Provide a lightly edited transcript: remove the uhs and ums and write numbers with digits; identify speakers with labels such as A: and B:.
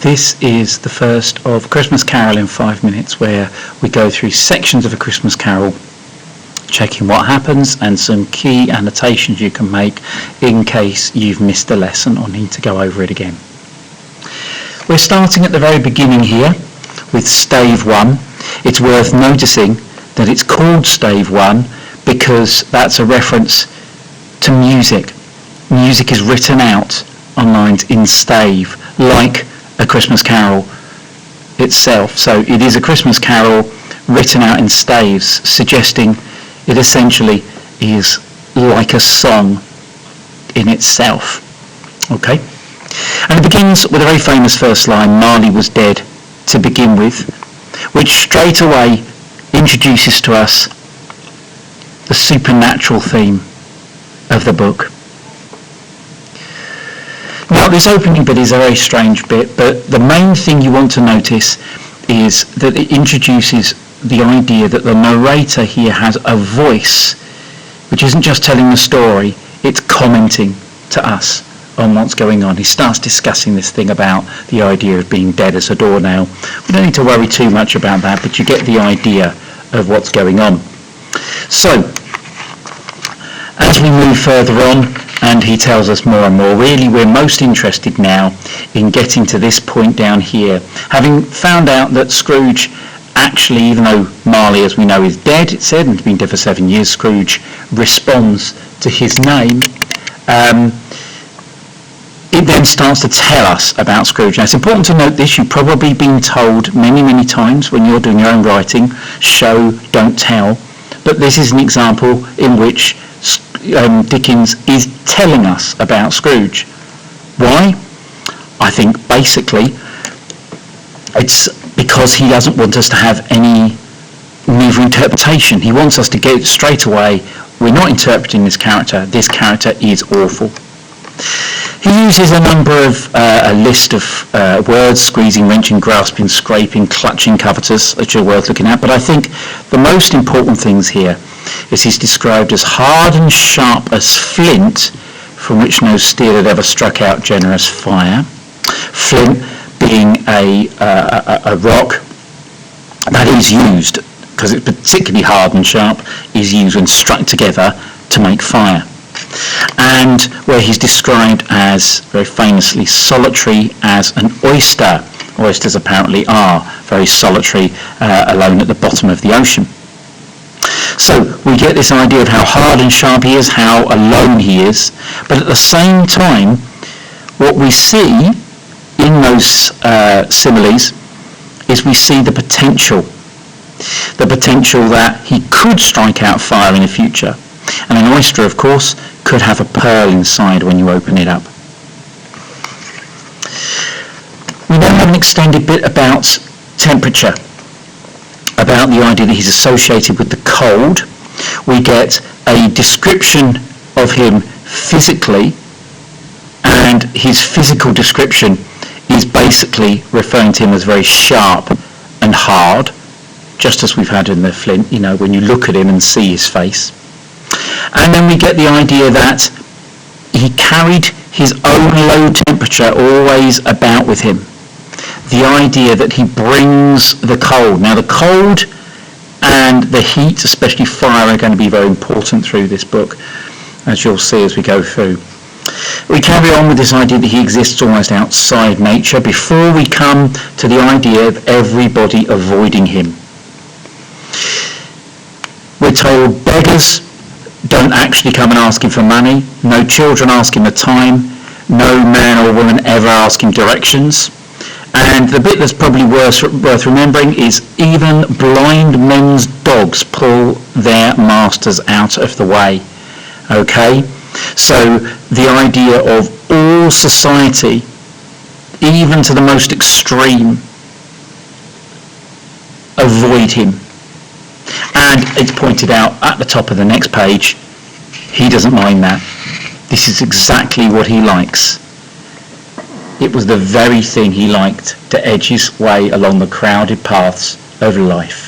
A: This is the first of A Christmas Carol in 5 minutes, where we go through sections of A Christmas Carol, checking what happens and some key annotations you can make in case you've missed a lesson or need to go over it again. We're starting at the very beginning here with Stave 1. It's worth noticing that it's called Stave 1 because that's a reference to music. Music is written out on lines in stave, like A Christmas Carol itself. So it is a Christmas carol written out in staves, suggesting it essentially is like a song in itself. Okay? And it begins with a very famous first line, Marley was dead, to begin with, which straight away introduces to us the supernatural theme of the book. Now, this opening bit is a very strange bit, but the main thing you want to notice is that it introduces the idea that the narrator here has a voice, which isn't just telling the story, it's commenting to us on what's going on. He starts discussing this thing about the idea of being dead as a doornail. We don't need to worry too much about that, but you get the idea of what's going on. So, as we move further on, and he tells us more and more, really we're most interested now in getting to this point down here. Having found out that Scrooge actually, even though Marley, as we know, is dead, it said, and has been dead for 7 years, Scrooge responds to his name. It then starts to tell us about Scrooge. Now, it's important to note this. You've probably been told many, many times when you're doing your own writing, show, don't tell. But this is an example in which Dickens is telling us about Scrooge. Why? I think basically it's because he doesn't want us to have any need for interpretation. He wants us to get it straight away. We're not interpreting this character. This character is awful. He uses a number of a list of words: squeezing, wrenching, grasping, scraping, clutching, covetous, which are worth looking at. But I think the most important things here is he's described as hard and sharp as flint, from which no steel had ever struck out generous fire. Flint being a rock that is used, because it's particularly hard and sharp, is used when struck together to make fire. And where he's described as, very famously, solitary as an oyster. Oysters apparently are very solitary, alone at the bottom of the ocean. So we get this idea of how hard and sharp he is, how alone he is, but at the same time, what we see in those similes is we see the potential that he could strike out fire in the future. And an oyster, of course, could have a pearl inside when you open it up. We then have an extended bit about temperature, about the idea that he's associated with the cold. We get a description of him physically, and his physical description is basically referring to him as very sharp and hard, just as we've had in the Flint, you know, when you look at him and see his face. And then we get the idea that he carried his own low temperature always about with him. The idea that he brings the cold. Now, the cold and the heat, especially fire, are going to be very important through this book, as you'll see as we go through. We carry on with this idea that he exists almost outside nature before we come to the idea of everybody avoiding him. We're told beggars don't actually come and ask him for money. No children ask him the time. No man or woman ever ask him directions. And the bit that's probably worth remembering is even blind men's dogs pull their masters out of the way. Okay? So the idea of all society, even to the most extreme, avoid him. And it's pointed out at the top of the next page, he doesn't mind that. This is exactly what he likes. It was the very thing he liked, to edge his way along the crowded paths of life.